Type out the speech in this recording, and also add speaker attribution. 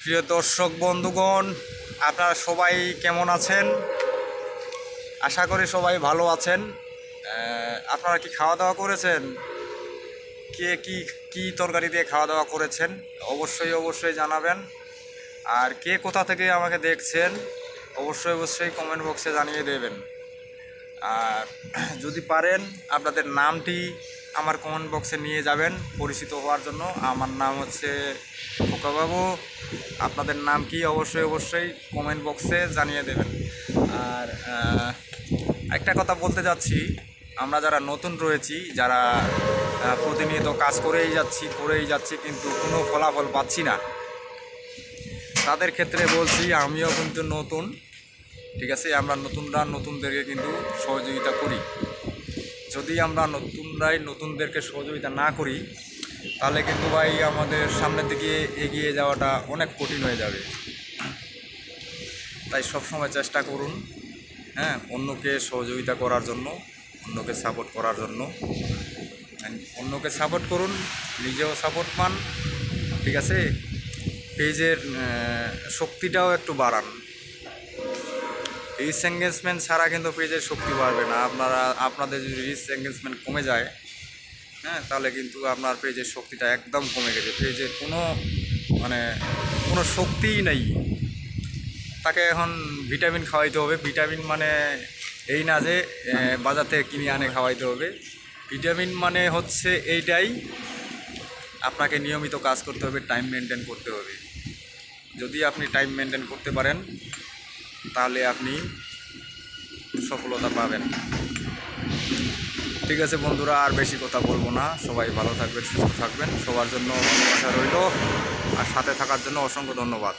Speaker 1: প্রিয় দর্শক বন্ধুগণ, আপনারা সবাই কেমন আছেন? আশা করি সবাই ভালো আছেন। আপনারা কি খাওয়া দাওয়া করেছেন? কে কি কি তরকারি দিয়ে খাওয়া দাওয়া করেছেন অবশ্যই জানাবেন। আর কে কোথা থেকে আমাকে দেখছেন অবশ্যই কমেন্ট বক্সে জানিয়ে দেবেন। আর যদি পারেন আপনাদের নামটি আমার কমেন্ট বক্সে নিয়ে যাবেন পরিচিত হওয়ার জন্য। আমার নাম হচ্ছে খোকাবাবু। আপনাদের নাম কি অবশ্যই কমেন্ট বক্সে জানিয়ে দেবেন। আর একটা কথা বলতে যাচ্ছি, আমরা যারা নতুন রয়েছি, যারা প্রতিনিয়ত কাজ করেই যাচ্ছি কিন্তু কোনো ফলাফল পাচ্ছি না, তাদের ক্ষেত্রে বলছি আমিও কিন্তু নতুন, ঠিক আছে? আমরা নতুনদেরকে কিন্তু সহযোগিতা করি। যদি আমরা নতুনদেরকে সহযোগিতা না করি তাহলে কিন্তু ভাই আমাদের সামনের দিকে এগিয়ে যাওয়াটা অনেক কঠিন হয়ে যাবে। তাই সবসময় চেষ্টা করুন, অন্যকে সহযোগিতা করার জন্য, অন্যকে সাপোর্ট করার জন্য। অন্যকে সাপোর্ট করুন, নিজেও সাপোর্ট পান, ঠিক আছে? পেজের শক্তিটাও একটু বাড়ান। রিচ এঙ্গেজমেন্ট ছাড়া কিন্তু পেজের শক্তি বাড়বে না। আপনাদের যদি রিচ এঙ্গেজমেন্ট কমে যায়, তাহলে কিন্তু আপনার পেজের শক্তিটা একদম কমে গেছে। পেজের কোনো শক্তিই নেই। তাকে এখন ভিটামিন খাওয়াইতে হবে। ভিটামিন মানে এই না যে বাজার থেকে কিনে আনে খাওয়াইতে হবে। ভিটামিন মানে হচ্ছে এইটাই, আপনাকে নিয়মিত কাজ করতে হবে, টাইম মেনটেন করতে হবে। যদি আপনি টাইম মেনটেন করতে পারেন তাহলে আপনি সফলতা পাবেন। ঠিক আছে বন্ধুরা, আর বেশি কথা বলবো না। সবাই ভালো থাকবেন, সুস্থ থাকবেন। সবার জন্য ভালোবাসা রইল, আর সাথে থাকার জন্য অসংখ্য ধন্যবাদ।